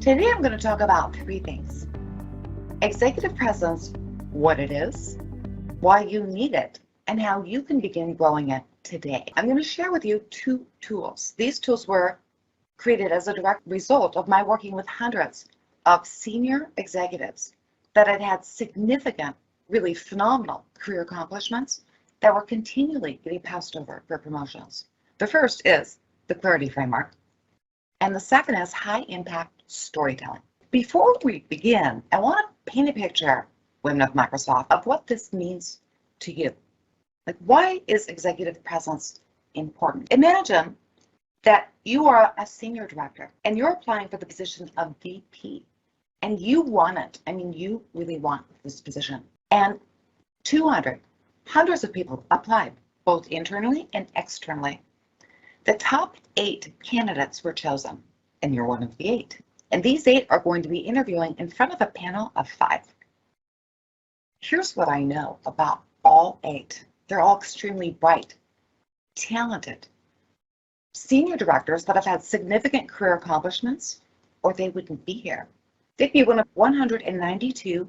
Today I'm going to talk about three things. Executive presence, what it is, why you need it, and how you can begin growing it today. I'm going to share with you two tools. These tools were created as a direct result of my working with hundreds of senior executives that had had significant, really phenomenal career accomplishments that were continually getting passed over for promotions. The first is the Clarity Framework, and the second is high impact storytelling. Before we begin, I want to paint a picture, women of Microsoft, of what this means to you. Like, why is executive presence important? Imagine that you are a senior director and you're applying for the position of VP and you want it. I mean, you really want this position. And hundreds of people applied, both internally and externally. The top 8 candidates were chosen, and you're one of the 8. And these 8 are going to be interviewing in front of a panel of 5. Here's what I know about all 8. They're all extremely bright, talented, senior directors that have had significant career accomplishments, or they wouldn't be here. They'd be one of 192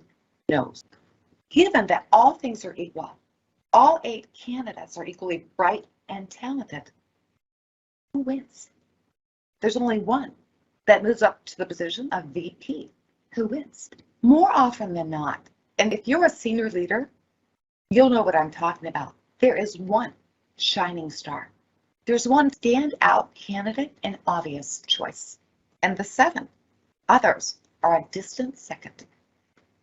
no's. Given that all things are equal, all 8 candidates are equally bright and talented, who wins? There's only one that moves up to the position of VP. Who wins? More often than not, and if you're a senior leader, you'll know what I'm talking about. There is one shining star. There's one standout candidate and obvious choice. And the 7 others are a distant second.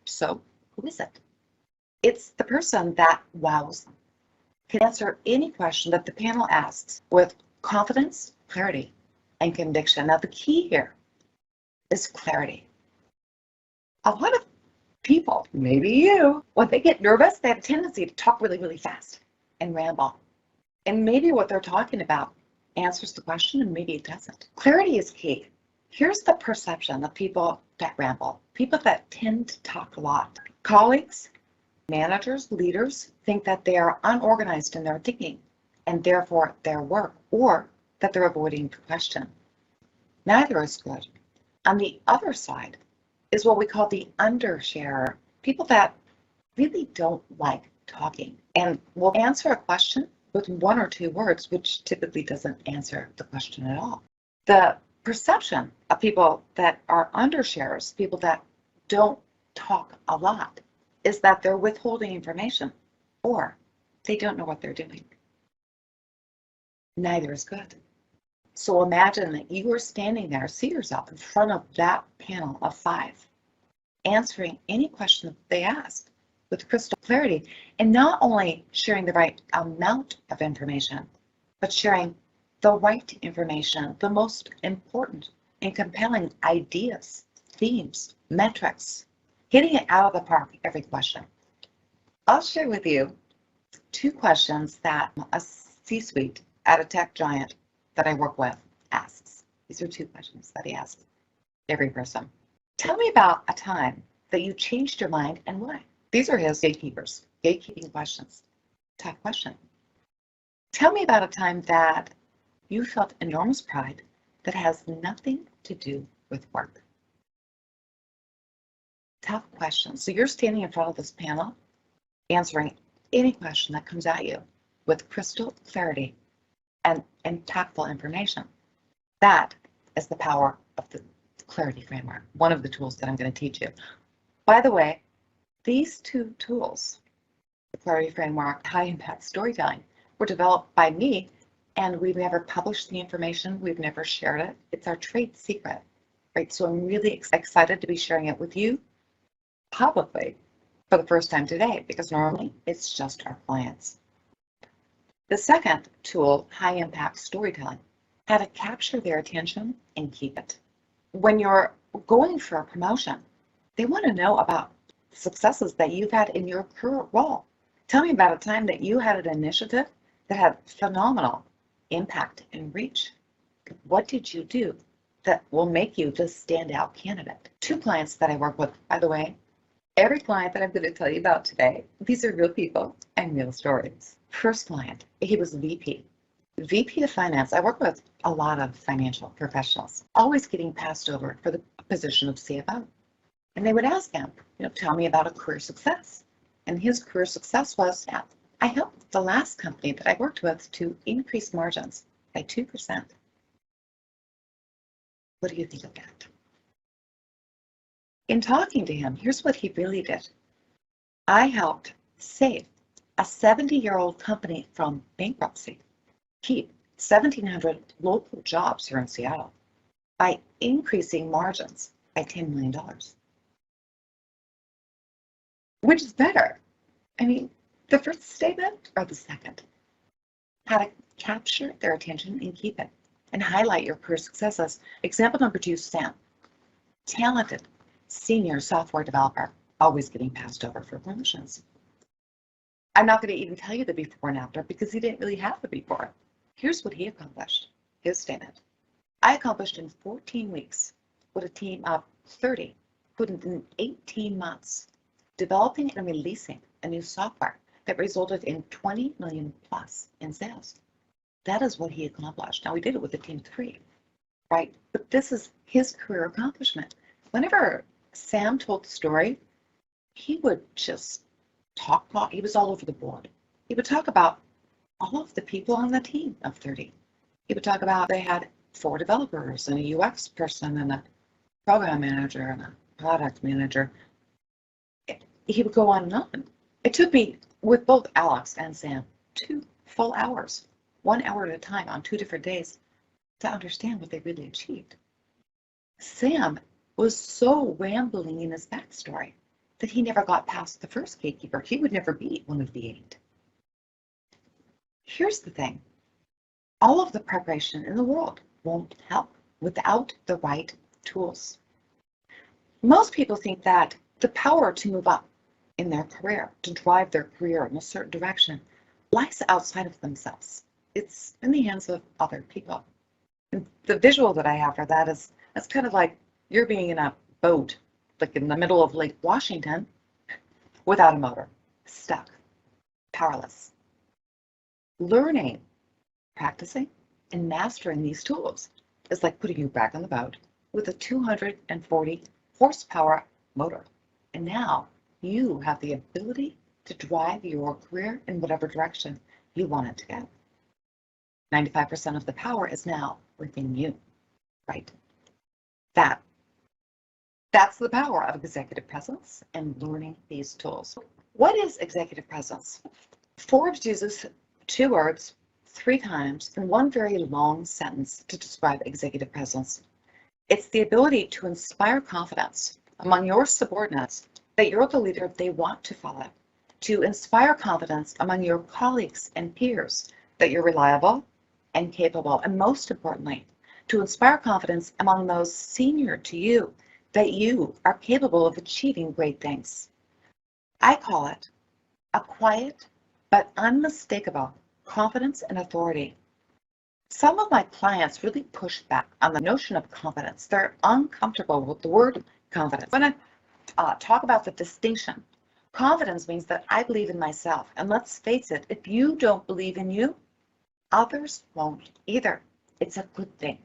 So who is it? It's the person that wows them, can answer any question that the panel asks with confidence, clarity, and conviction. Now, the key here is clarity. A lot of people, maybe you, when they get nervous, they have a tendency to talk really, really fast and ramble. And maybe what they're talking about answers the question and maybe it doesn't. Clarity is key. Here's the perception of people that ramble, people that tend to talk a lot. Colleagues, managers, leaders think that they are unorganized in their thinking and therefore their work, or that they're avoiding the question. Neither is good. On the other side is what we call the undersharer, people that really don't like talking and will answer a question with 1 or 2 words, which typically doesn't answer the question at all. The perception of people that are undersharers, people that don't talk a lot, is that they're withholding information or they don't know what they're doing. Neither is good. So imagine that you are standing there, see yourself in front of that panel of 5, answering any question that they ask with crystal clarity, and not only sharing the right amount of information, but sharing the right information, the most important and compelling ideas, themes, metrics, hitting it out of the park every question. I'll share with you 2 questions that a C-suite at a tech giant that I work with asks. These are 2 questions that he asks every person. Tell me about a time that you changed your mind and why. These are his gatekeeping questions. Tough question. Tell me about a time that you felt enormous pride that has nothing to do with work. Tough questions. So you're standing in front of this panel, answering any question that comes at you with crystal clarity and impactful information. That is the power of the Clarity Framework, one of the tools that I'm going to teach you. By the way, these 2 tools, the Clarity Framework, high impact storytelling, were developed by me, and we've never published the information. We've never shared it. It's our trade secret, right? So I'm really excited to be sharing it with you publicly for the first time today, because normally it's just our clients. The second tool, high impact storytelling, how to capture their attention and keep it. When you're going for a promotion, they want to know about successes that you've had in your current role. Tell me about a time that you had an initiative that had phenomenal impact and reach. What did you do that will make you the standout candidate? 2 clients that I work with, by the way, every client that I'm going to tell you about today, these are real people and real stories. First client, he was VP of finance. I work with a lot of financial professionals, always getting passed over for the position of CFO. And they would ask him, tell me about a career success. And his career success was, yeah, I helped the last company that I worked with to increase margins by 2%. What do you think of that? In talking to him, here's what he really did. I helped save a 70-year-old company from bankruptcy, keep 1,700 local jobs here in Seattle by increasing margins by $10 million. Which is better? I mean, the first statement or the second? How to capture their attention and keep it, and highlight your career successes. Example number 2, Sam. Talented senior software developer, always getting passed over for promotions. I'm not going to even tell you the before and after because he didn't really have the before. Here's what he accomplished. His statement. I accomplished in 14 weeks what a team of 30 put in 18 months, developing and releasing a new software that resulted in 20 million plus in sales. That is what he accomplished. Now, we did it with a team of 3, right? But this is his career accomplishment. Whenever Sam told the story, he would just talk about, he was all over the board. He would talk about all of the people on the team of 30. He would talk about they had 4 developers and a UX person and a program manager and a product manager. He would go on and on. It took me, with both Alex and Sam, 2 full hours, 1 hour at a time on 2 different days to understand what they really achieved. Sam was so rambling in his backstory that he never got past the first gatekeeper. He would never be one of the 8. Here's the thing. All of the preparation in the world won't help without the right tools. Most people think that the power to move up in their career, to drive their career in a certain direction, lies outside of themselves. It's in the hands of other people. And the visual that I have for that is, it's kind of like you're being in a boat, like in the middle of Lake Washington, without a motor, stuck, powerless. Learning, practicing, and mastering these tools is like putting you back on the boat with a 240 horsepower motor. And now you have the ability to drive your career in whatever direction you want it to go. 95% of the power is now within you, right? That's the power of executive presence and learning these tools. What is executive presence? Forbes uses 2 words 3 times in one very long sentence to describe executive presence. It's the ability to inspire confidence among your subordinates that you're the leader they want to follow, to inspire confidence among your colleagues and peers that you're reliable and capable, and most importantly, to inspire confidence among those senior to you that you are capable of achieving great things. I call it a quiet but unmistakable confidence and authority. Some of my clients really push back on the notion of confidence. They're uncomfortable with the word confidence. I'm going to talk about the distinction. Confidence means that I believe in myself. And let's face it, if you don't believe in you, others won't either. It's a good thing.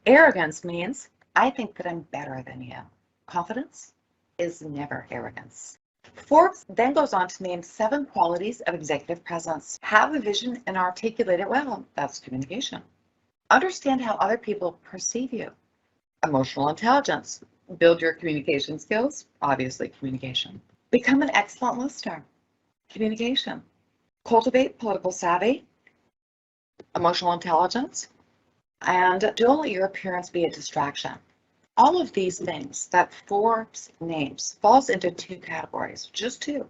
Arrogance means I think that I'm better than you. Confidence is never arrogance. Forbes then goes on to name 7 qualities of executive presence. Have a vision and articulate it well. That's communication. Understand how other people perceive you. Emotional intelligence. Build your communication skills. Obviously, communication. Become an excellent listener. Communication. Cultivate political savvy. Emotional intelligence. And don't let your appearance be a distraction. All of these things that Forbes names falls into 2 categories, just 2.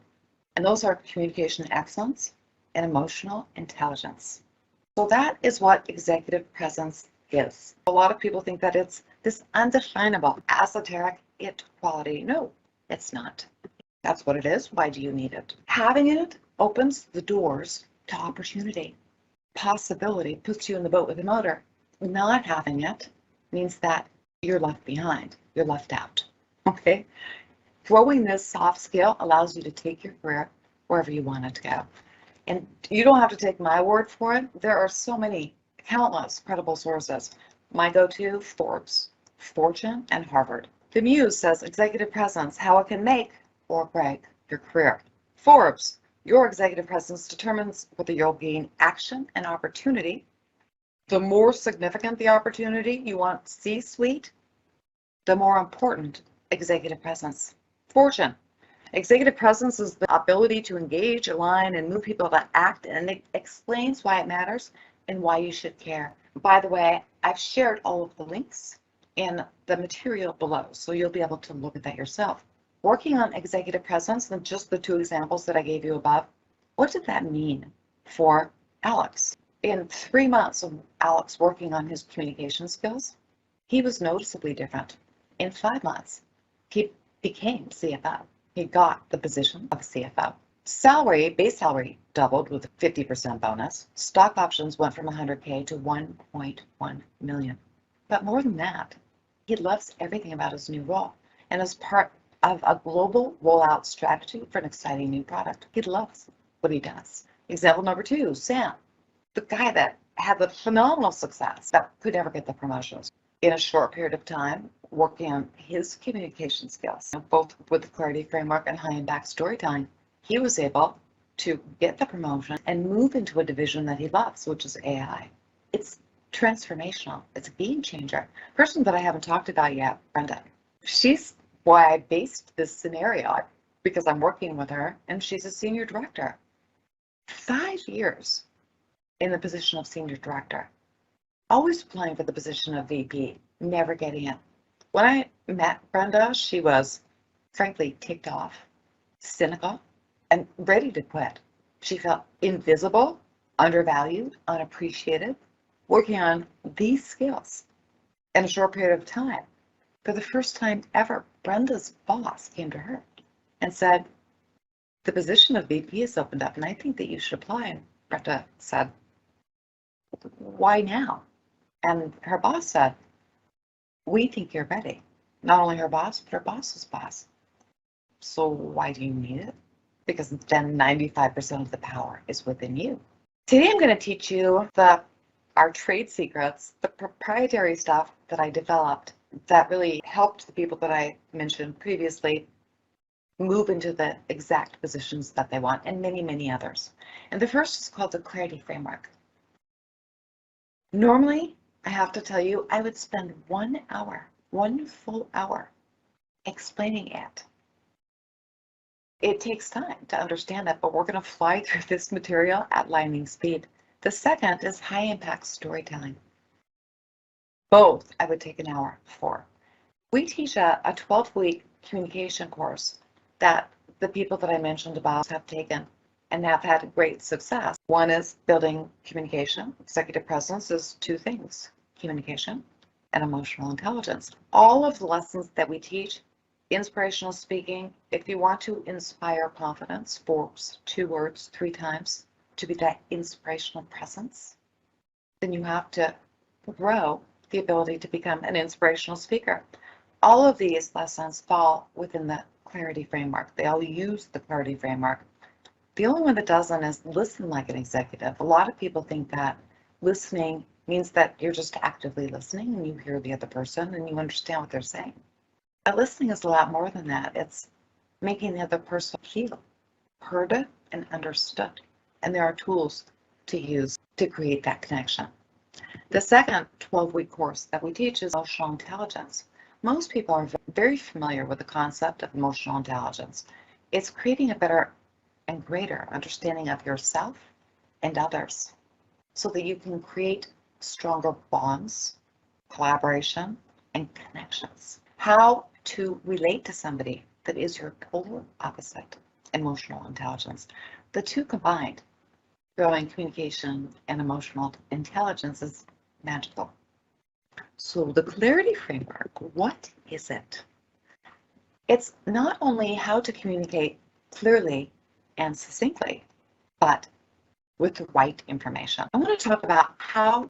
And those are communication excellence and emotional intelligence. So that is what executive presence is. A lot of people think that it's this undefinable, esoteric it quality. No, it's not. That's what it is. Why do you need it? Having it opens the doors to opportunity. Possibility puts you in the boat with a motor. Not having it means that you're left behind, you're left out, okay? Growing this soft skill allows you to take your career wherever you want it to go. And you don't have to take my word for it. There are so many, countless credible sources. My go-to, Forbes, Fortune, and Harvard. The Muse says executive presence, how it can make or break your career. Forbes, your executive presence determines whether you'll gain action and opportunity. The more significant the opportunity you want C-suite, the more important executive presence. Fortune, executive presence is the ability to engage, align, and move people to act, and it explains why it matters and why you should care. By the way, I've shared all of the links in the material below, so you'll be able to look at that yourself. Working on executive presence, and just the two examples that I gave you above, what did that mean for Alex? In 3 months of Alex working on his communication skills, he was noticeably different. In 5 months, he became CFO. He got the position of CFO. Salary, base salary, doubled with a 50% bonus. Stock options went from 100K to 1.1 million. But more than that, he loves everything about his new role. And as part of a global rollout strategy for an exciting new product, he loves what he does. Example number 2, Sam, the guy that had the phenomenal success but could never get the promotions. In a short period of time, working on his communication skills, both with the clarity framework and high impact storytelling, he was able to get the promotion and move into a division that he loves, which is AI. It's transformational. It's a game changer. Person that I haven't talked about yet, Brenda. She's why I based this scenario, because I'm working with her, and she's a senior director. 5 years in the position of senior director. Always applying for the position of VP, never getting it. When I met Brenda, she was frankly ticked off, cynical, and ready to quit. She felt invisible, undervalued, unappreciated, working on these skills in a short period of time. For the first time ever, Brenda's boss came to her and said, the position of VP is opened up and I think that you should apply. And Brenda said, why now? And her boss said, we think you're ready. Not only her boss, but her boss's boss. So why do you need it? Because then 95% of the power is within you. Today I'm going to teach you our trade secrets, the proprietary stuff that I developed that really helped the people that I mentioned previously move into the exact positions that they want, and many, many others. And the first is called the clarity framework. Normally, I have to tell you, I would spend 1 hour, 1 full hour, explaining it. It takes time to understand that, but we're going to fly through this material at lightning speed. The second is high impact storytelling. Both I would take an hour for. We teach a 12-week communication course that the people that I mentioned above have taken and have had great success. One is building communication. Executive presence is 2 things, communication and emotional intelligence. All of the lessons that we teach, inspirational speaking, if you want to inspire confidence, Forbes, 2 words, 3 times, to be that inspirational presence, then you have to grow the ability to become an inspirational speaker. All of these lessons fall within the clarity framework. They all use the clarity framework. The only one that doesn't is listen like an executive. A lot of people think that listening means that you're just actively listening and you hear the other person and you understand what they're saying. But listening is a lot more than that. It's making the other person feel heard and understood. And there are tools to use to create that connection. The second 12-week course that we teach is emotional intelligence. Most people are very familiar with the concept of emotional intelligence. It's creating a better and greater understanding of yourself and others so that you can create stronger bonds, collaboration, and connections. How to relate to somebody that is your polar opposite, emotional intelligence. The two combined, growing communication and emotional intelligence, is magical. So the clarity framework, what is it? It's not only how to communicate clearly and succinctly, but with the right information. I want to talk about how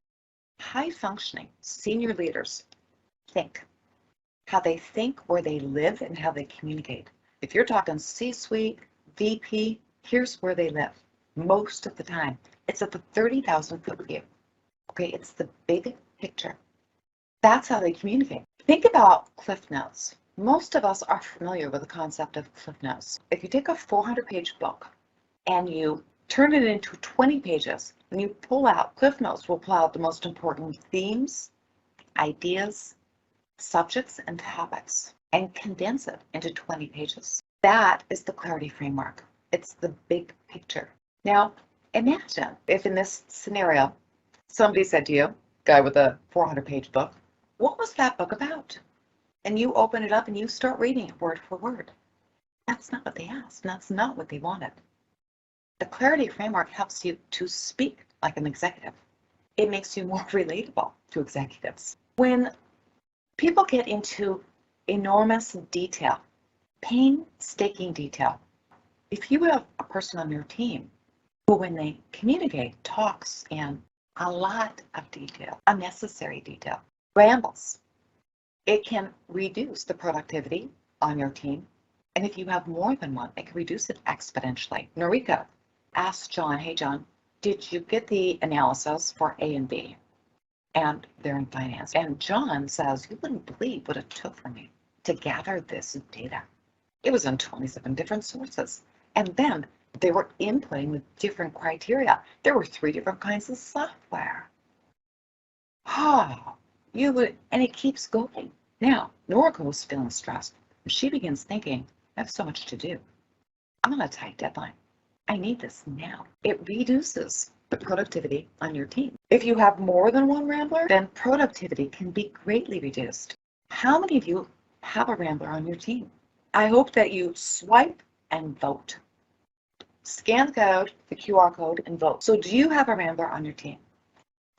high-functioning senior leaders think, how they think, where they live, and how they communicate. If you're talking C-suite, VP, here's where they live. Most of the time, it's at the 30,000-foot view. Okay, it's the big picture. That's how they communicate. Think about Cliff Notes. Most of us are familiar with the concept of Cliff Notes. If you take a 400-page book and you turn it into 20 pages, and you pull out, Cliff Notes will pull out the most important themes, ideas, subjects, and topics, and condense it into 20 pages. That is the clarity framework. It's the big picture. Now, imagine if in this scenario, somebody said to you, guy with a 400-page book, what was that book about? And you open it up and you start reading it word for word. That's not what they asked. That's not what they wanted. The clarity framework helps you to speak like an executive. It makes you more relatable to executives. When people get into enormous detail, painstaking detail, if you have a person on your team who, when they communicate, talks in a lot of detail, unnecessary detail, rambles, it can reduce the productivity on your team. And if you have more than one, it can reduce it exponentially. Noriko asked John, hey, John, did you get the analysis for A and B? And they're in finance. And John says, you wouldn't believe what it took for me to gather this data. It was in 27 different sources. And then they were inputting with different criteria. There were 3 different kinds of software. And it keeps going. Now, Noriko was feeling stressed. She begins thinking, I have so much to do. I'm on a tight deadline. I need this now. It reduces the productivity on your team. If you have more than one rambler, then productivity can be greatly reduced. How many of you have a rambler on your team? I hope that you swipe and vote. Scan the code, the QR code, and vote. So do you have a rambler on your team?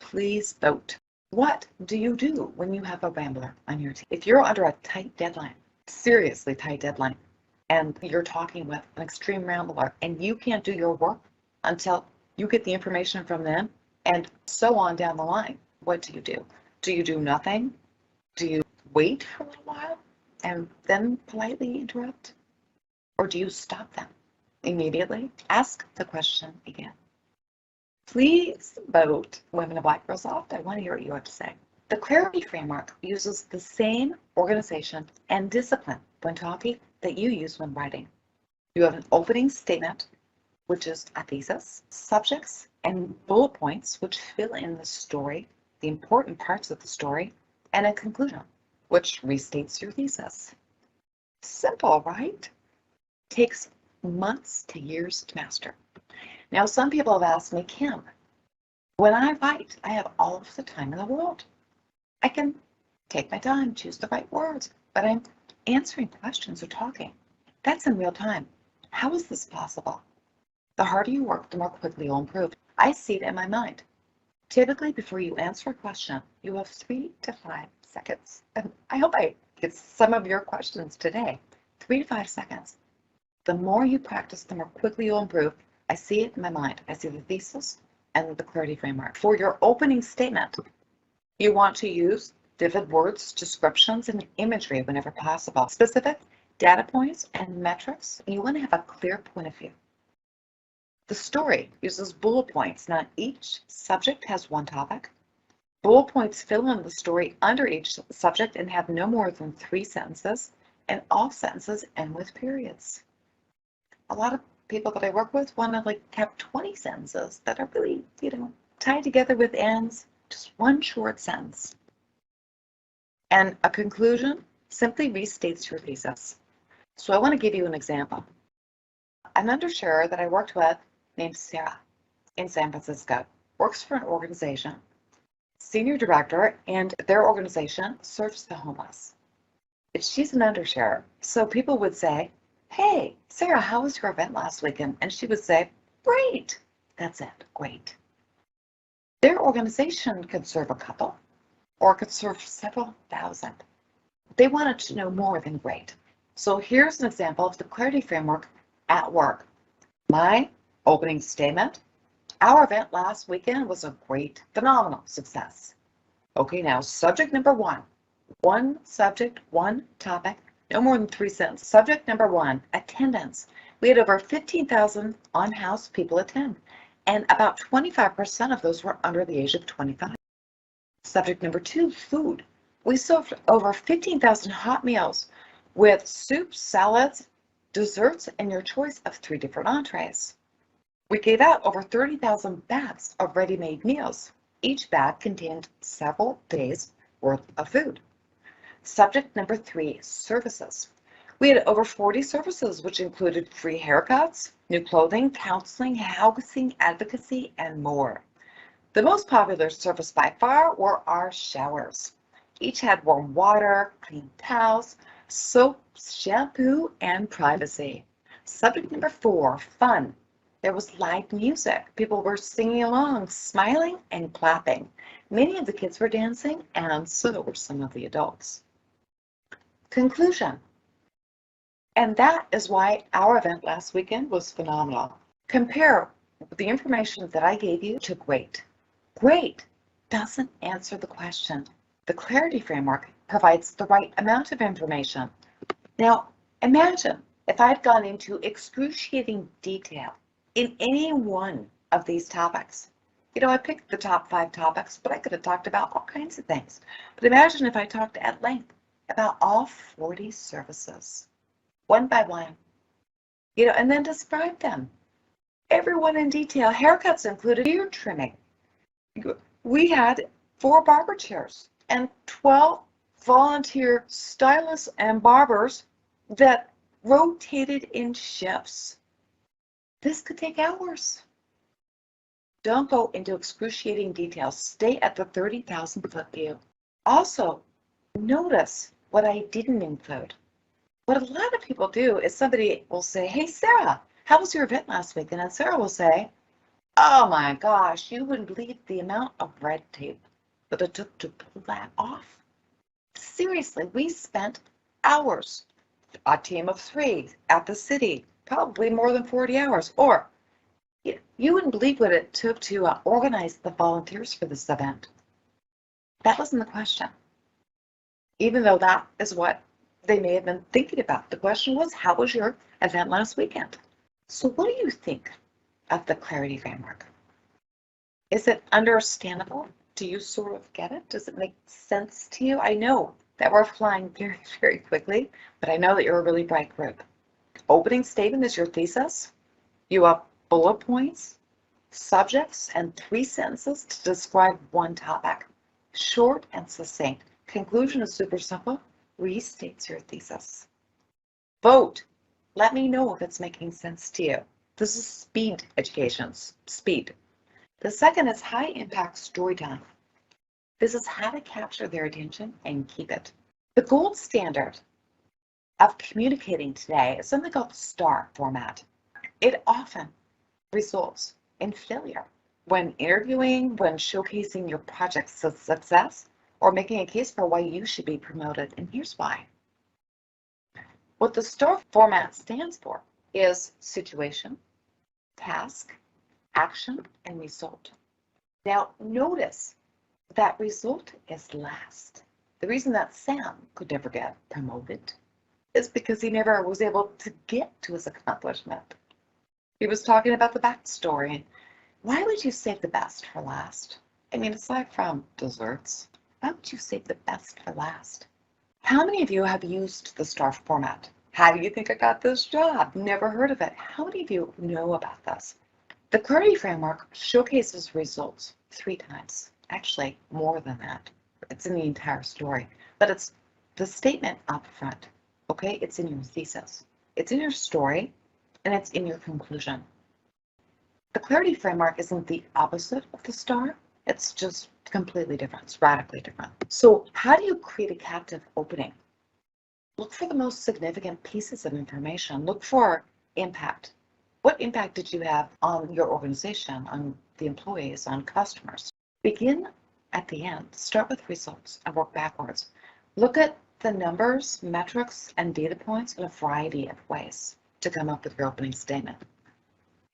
Please vote. What do you do when you have a rambler on your team? If you're under a tight deadline, seriously tight deadline, and you're talking with an extreme rambler and you can't do your work until you get the information from them and so on down the line, what do you do? Do you do nothing? Do you wait for a little while and then politely interrupt? Or do you stop them immediately? Ask the question again. Please vote Women of Black Girls Loft. I want to hear what you have to say. The clarity framework uses the same organization and discipline when talking that you use when writing. You have an opening statement, which is a thesis, subjects and bullet points, which fill in the story, the important parts of the story, and a conclusion, which restates your thesis. Simple, right? Takes months to years to master. Now, some people have asked me, Kim, when I write, I have all of the time in the world. I can take my time, choose the right words, but I'm answering questions or talking. That's in real time. How is this possible? The harder you work, the more quickly you'll improve. I see it in my mind. Typically, before you answer a question, you have 3 to 5 seconds. And I hope I get some of your questions today. 3 to 5 seconds. The more you practice, the more quickly you'll improve. I see it in my mind. I see the thesis and the clarity framework. For your opening statement, you want to use vivid words, descriptions, and imagery whenever possible. Specific data points and metrics. You want to have a clear point of view. The story uses bullet points. Now, each subject has one topic. Bullet points fill in the story under each subject and have no more than 3 sentences, and all sentences end with periods. A lot of people that I work with want to have 20 sentences that are really, tied together with ends, just one short sentence. And a conclusion simply restates your thesis. So I want to give you an example. An undersheriff that I worked with named Sarah in San Francisco works for an organization, senior director, and their organization serves the homeless. She's an undersheriff. So people would say, hey, Sarah, how was your event last weekend? And she would say, great. That's it, great. Their organization could serve a couple or could serve several thousand. They wanted to know more than great. So here's an example of the clarity framework at work. My opening statement, our event last weekend was a great, phenomenal success. Okay, now subject number 1. One subject, one topic, no more than 3 sentences. Subject number 1, attendance. We had over 15,000 on-house people attend, and about 25% of those were under the age of 25. Subject number 2, food. We served over 15,000 hot meals with soups, salads, desserts, and your choice of 3 different entrees. We gave out over 30,000 bags of ready-made meals. Each bag contained several days' worth of food. Subject number 3, services. We had over 40 services, which included free haircuts, new clothing, counseling, housing, advocacy, and more. The most popular service by far were our showers. Each had warm water, clean towels, soap, shampoo, and privacy. Subject number 4, fun. There was live music. People were singing along, smiling, and clapping. Many of the kids were dancing, and so were some of the adults. Conclusion. And that is why our event last weekend was phenomenal. Compare the information that I gave you to great. Great doesn't answer the question. The clarity framework provides the right amount of information. Now, imagine if I'd gone into excruciating detail in any one of these topics. You know, I picked the top 5 topics, but I could have talked about all kinds of things. But imagine if I talked at length about all 40 services, one by one, and then describe them. Everyone in detail. Haircuts included beard trimming. We had 4 barber chairs and 12 volunteer stylists and barbers that rotated in shifts. This could take hours. Don't go into excruciating details. Stay at the 30,000-foot view. Also, notice what I didn't include. What a lot of people do is somebody will say, "Hey, Sarah, how was your event last week?" And then Sarah will say, "Oh my gosh, you wouldn't believe the amount of red tape that it took to pull that off." Seriously, we spent hours, a team of 3 at the city, probably more than 40 hours. Or you wouldn't believe what it took to organize the volunteers for this event. That wasn't the question, even though that is what they may have been thinking about. The question was, how was your event last weekend? So what do you think of the clarity framework? Is it understandable? Do you sort of get it? Does it make sense to you? I know that we're flying very, very quickly, but I know that you're a really bright group. Opening statement is your thesis. You have bullet points, subjects, and 3 sentences to describe one topic. Short and succinct. Conclusion is super simple. Restates your thesis. Vote. Let me know if it's making sense to you. This is speed education. Speed. The second is high impact storytelling. This is how to capture their attention and keep it. The gold standard of communicating today is something called the STAR format. It often results in failure when interviewing, when showcasing your project's success, or making a case for why you should be promoted. And here's why. What the STAR format stands for is situation, task, action, and result. Now, notice that result is last. The reason that Sam could never get promoted is because he never was able to get to his accomplishment. He was talking about the backstory. Why would you save the best for last? I mean, aside from desserts, why would you save the best for last? How many of you have used the STAR format? How do you think I got this job? Never heard of it. How many of you know about this? The clarity framework showcases results 3 times. Actually, more than that. It's in the entire story, but it's the statement up front. Okay, it's in your thesis, it's in your story, and it's in your conclusion. The clarity framework isn't the opposite of the STAR. It's just completely different. It's radically different. So how do you create a captive opening? Look for the most significant pieces of information. Look for impact. What impact did you have on your organization, on the employees, on customers? Begin at the end. Start with results and work backwards. Look at the numbers, metrics, and data points in a variety of ways to come up with your opening statement.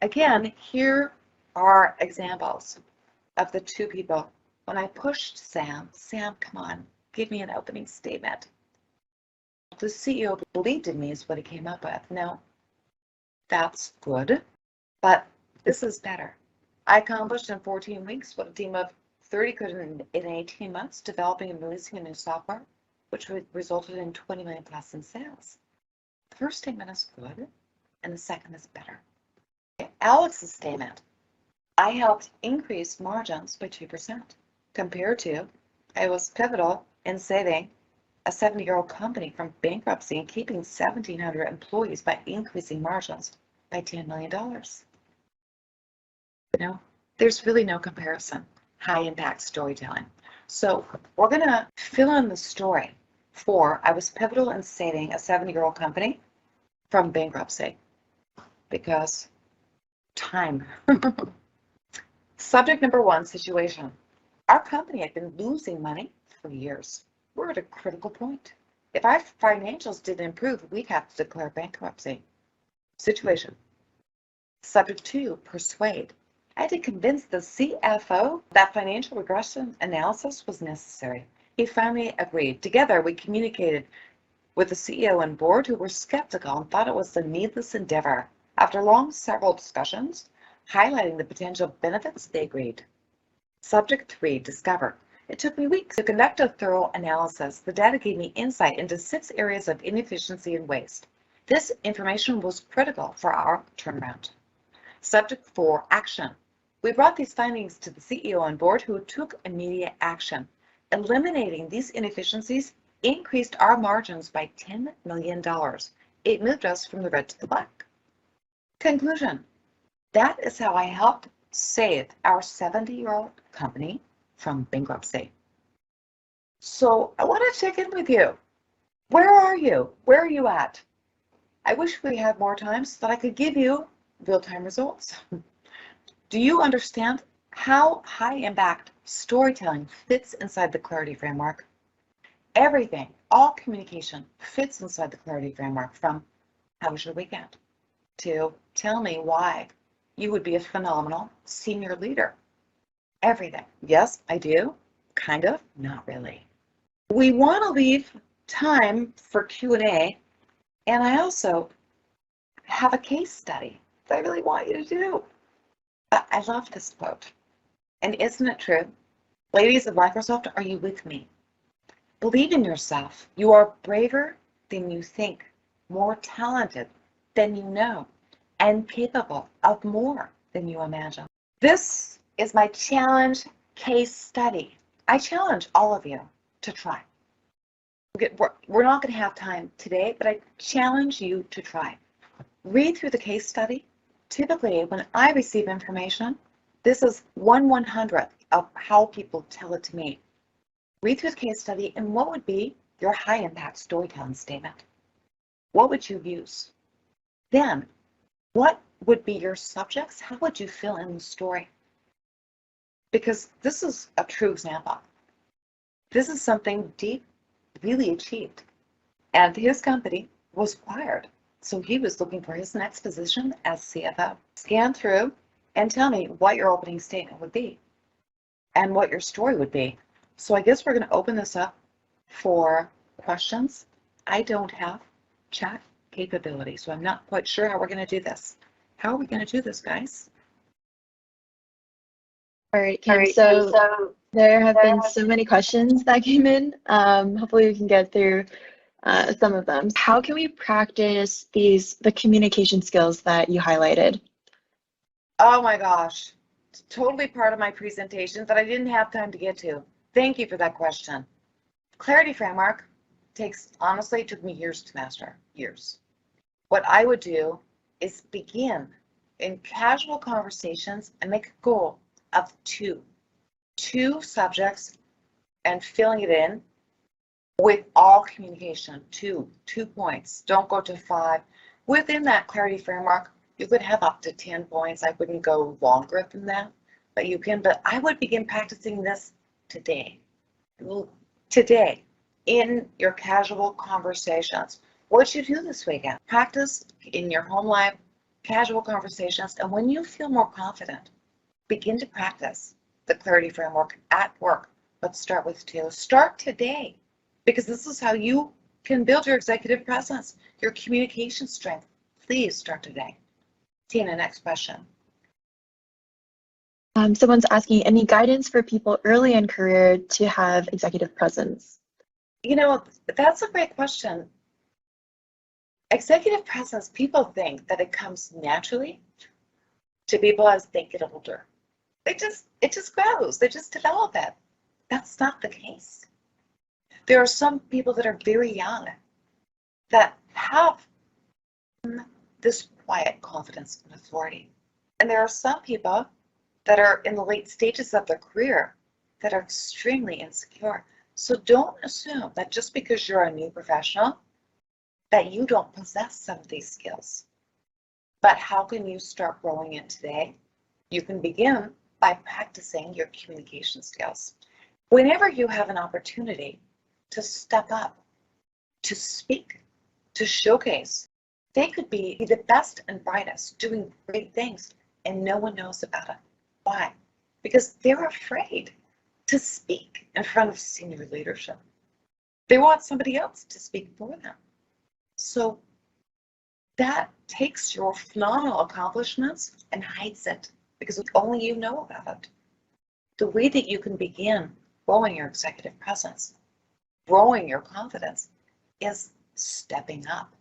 Again, here are examples of the 2 people. When I pushed Sam, come on, give me an opening statement. The CEO believed in me is what he came up with. Now, that's good, but this is better. I accomplished in 14 weeks what a team of 30 quit in 18 months, developing and releasing a new software, which resulted in 20 million plus in sales. The first statement is good, and the second is better. Alex's statement, I helped increase margins by 2%, compared to I was pivotal in saving a 70-year-old company from bankruptcy and keeping 1,700 employees by increasing margins by $10 million. You know, there's really no comparison. High impact storytelling. So we're going to fill in the story for I was pivotal in saving a 70-year-old company from bankruptcy because time. Subject number 1, situation. Our company had been losing money for years. We're at a critical point. If our financials didn't improve, we'd have to declare bankruptcy. Situation. Subject 2, persuade. I had to convince the CFO that financial regression analysis was necessary. He finally agreed. Together, we communicated with the CEO and board who were skeptical and thought it was a needless endeavor. After long several discussions, highlighting the potential benefits, they agreed. Subject 3, discover. It took me weeks to conduct a thorough analysis. The data gave me insight into 6 areas of inefficiency and waste. This information was critical for our turnaround. Subject 4, action. We brought these findings to the CEO on board who took immediate action. Eliminating these inefficiencies increased our margins by $10 million. It moved us from the red to the black. Conclusion. That is how I helped save our 70-year-old company from bankruptcy. So I want to check in with you. Where are you? Where are you at? I wish we had more time so that I could give you real-time results. Do you understand how high impact storytelling fits inside the clarity framework? Everything, all communication fits inside the clarity framework, from how was your weekend to tell me why you would be a phenomenal senior leader. Everything. Yes, I do. Kind of. Not really. We want to leave time for Q&A, and I also have a case study that I really want you to do. I love this quote. And isn't it true? Ladies of Microsoft, are you with me? Believe in yourself. You are braver than you think, more talented than you know, and capable of more than you imagine. This is my challenge case study. I challenge all of you to try. We're not going to have time today, but I challenge you to try. Read through the case study. Typically, when I receive information, this is 1/100th of how people tell it to me. Read through the case study, and what would be your high-impact storytelling statement? What would you use? Then, what would be your subjects? How would you fill in the story? Because this is a true example. This is something Deep really achieved. And his company was acquired. So he was looking for his next position as CFO. Scan through and tell me what your opening statement would be and what your story would be. So I guess we're going to open this up for questions. I don't have chat capability, so I'm not quite sure how we're going to do this. How are we going to do this, guys? All right, Kim, so there have been so many questions that came in. Hopefully we can get through some of them. How can we practice the communication skills that you highlighted? Oh my gosh, it's totally part of my presentation that I didn't have time to get to. Thank you for that question. Clarity framework honestly, it took me years to master, years. What I would do is begin in casual conversations and make a goal of two subjects and filling it in with all communication, two points. Don't go to 5. Within that clarity framework, you could have up to 10 points. I wouldn't go longer than that, but you can. But I would begin practicing this today. Today, in your casual conversations. What you do this weekend? Practice in your home life, casual conversations, and when you feel more confident, begin to practice the clarity framework at work. Let's start with 2. Start today, because this is how you can build your executive presence, your communication strength. Please start today. Tina, next question. Someone's asking, any guidance for people early in career to have executive presence? You know, that's a great question. Executive presence, people think that it comes naturally to people as they get older. It just grows, they just develop it. That's not the case. There are some people that are very young that have this quiet confidence and authority. And there are some people that are in the late stages of their career that are extremely insecure. So don't assume that just because you're a new professional that you don't possess some of these skills. But how can you start growing it today? You can begin by practicing your communication skills. Whenever you have an opportunity to step up, to speak, to showcase, they could be the best and brightest, doing great things, and no one knows about it. Why? Because they're afraid to speak in front of senior leadership. They want somebody else to speak for them. So that takes your phenomenal accomplishments and hides it because only you know about it. The way that you can begin growing your executive presence, growing your confidence, is stepping up.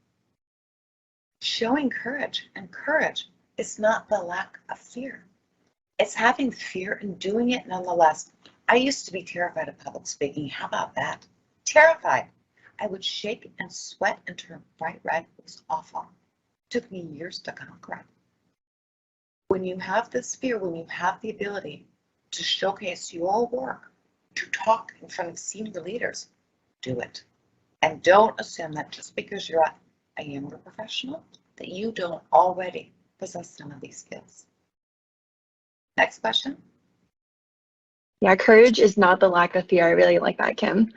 Showing courage, and courage is not the lack of fear. It's having fear and doing it nonetheless. I used to be terrified of public speaking. How about that? Terrified. I would shake and sweat and turn bright red. It was awful. It took me years to conquer it. When you have this fear, when you have the ability to showcase your work, to talk in front of senior leaders, do it. And don't assume that just because you're a younger professional, that you don't already possess some of these skills. Next question. Yeah, courage is not the lack of fear. I really like that, Kim.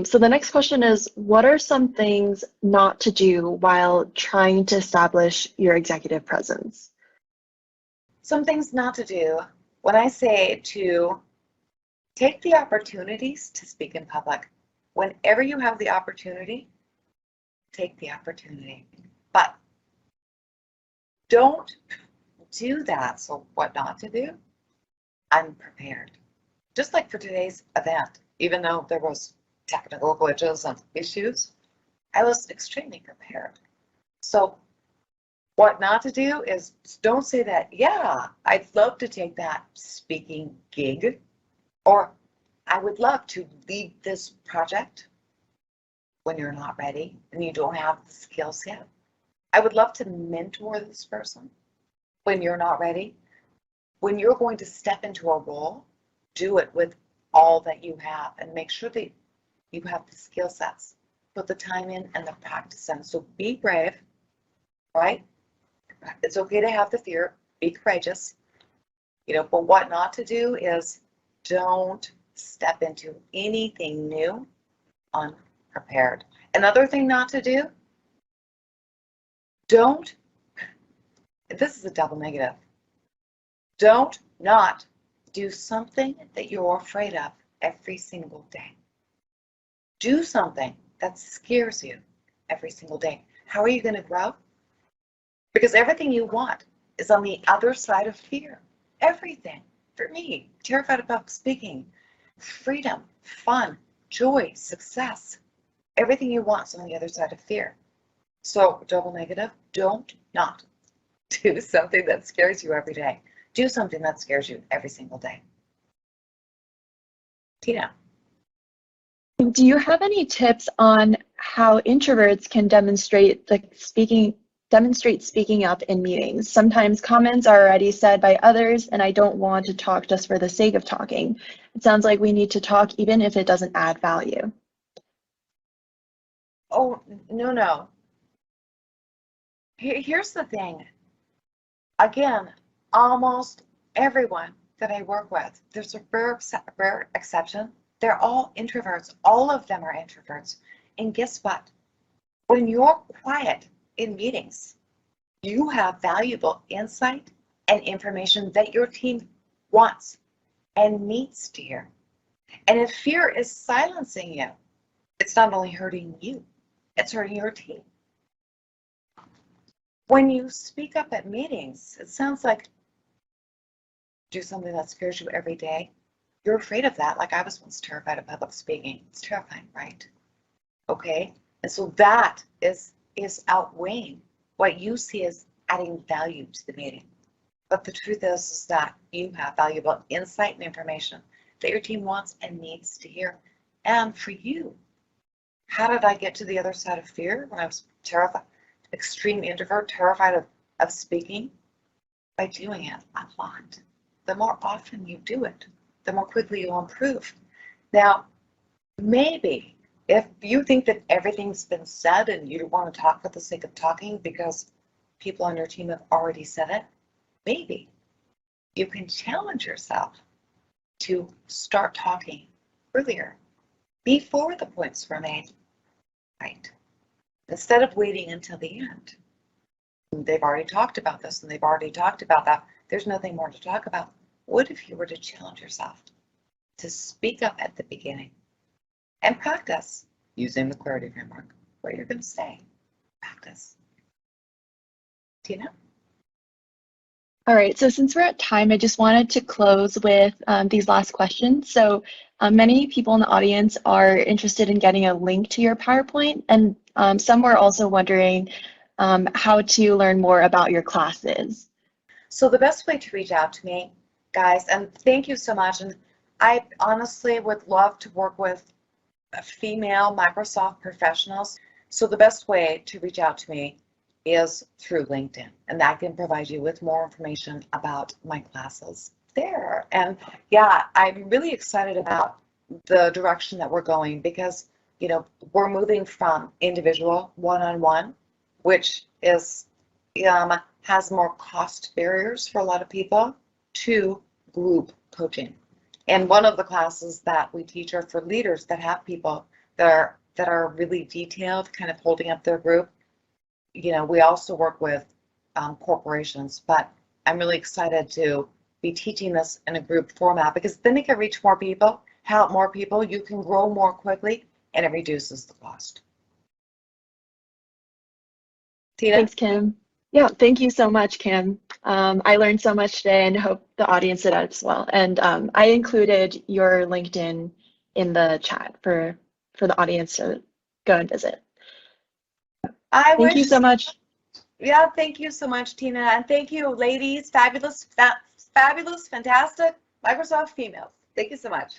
So the next question is, what are some things not to do while trying to establish your executive presence? Some things not to do. When I say to take the opportunities to speak in public, whenever you have the opportunity, take the opportunity. But don't do that. So what not to do? Unprepared. Just like for today's event, even though there was technical glitches and issues, I was extremely prepared. So what not to do is don't say that, yeah, I'd love to take that speaking gig, or I would love to lead this project when you're not ready and you don't have the skills yet. I would love to mentor this person when you're not ready. When you're going to step into a role, do it with all that you have and make sure that you have the skill sets. Put the time in and the practice in. So be brave, right? It's okay to have the fear, be courageous, but what not to do is don't step into anything new unprepared. Another thing not to do, this is a double negative, don't not do something that you're afraid of every single day. Do something that scares you every single day. How are you going to grow? Because everything you want is on the other side of fear. Everything. For me, terrified about speaking, freedom, fun, joy, success. Everything you want is on the other side of fear. So, double negative, don't not do something that scares you every day. Do something that scares you every single day. Tina. Do you have any tips on how introverts can demonstrate speaking up in meetings? Sometimes comments are already said by others, and I don't want to talk just for the sake of talking. It sounds like we need to talk even if it doesn't add value. Oh, no. Here's the thing. Again, almost everyone that I work with, there's a rare exception. They're all introverts. All of them are introverts. And guess what? When you're quiet in meetings, you have valuable insight and information that your team wants and needs to hear. And if fear is silencing you, it's not only hurting you, it's hurting your team. When you speak up at meetings, it sounds like do something that scares you every day, you're afraid of that. Like I was once terrified of public speaking. It's terrifying, right? Okay? And so that is outweighing what you see as adding value to the meeting. But the truth is that you have valuable insight and information that your team wants and needs to hear. And for you, how did I get to the other side of fear when I was terrified, extreme introvert, terrified of speaking? By doing it a lot. The more often you do it, the more quickly you'll improve. Now, maybe if you think that everything's been said and you don't want to talk for the sake of talking because people on your team have already said it, maybe you can challenge yourself to start talking earlier, before the points were made, right? Instead of waiting until the end. They've already talked about this and they've already talked about that. There's nothing more to talk about. What if you were to challenge yourself to speak up at the beginning and practice using the clarity framework, what you're going to say? Practice. Tina? All right, so since we're at time, I just wanted to close with these last questions. So many people in the audience are interested in getting a link to your PowerPoint, and some were also wondering how to learn more about your classes. So the best way to reach out to me, guys, and thank you so much, and I honestly would love to work with female Microsoft professionals. So the best way to reach out to me is through LinkedIn, and that can provide you with more information about my classes there. And yeah, I'm really excited about the direction that we're going because, you know, we're moving from individual one-on-one, which is has more cost barriers for a lot of people, to group coaching. And one of the classes that we teach are for leaders that have people that are really detailed, kind of holding up their group. You know, we also work with corporations, but I'm really excited to be teaching this in a group format because then you can reach more people, help more people, you can grow more quickly, and it reduces the cost. Tina? Thanks, Kim. Yeah, thank you so much, Kim. I learned so much today and hope the audience did as well. And I included your LinkedIn in the chat for the audience to go and visit. Thank you so much. Yeah, thank you so much, Tina. And thank you, ladies, fabulous, fantastic Microsoft females. Thank you so much.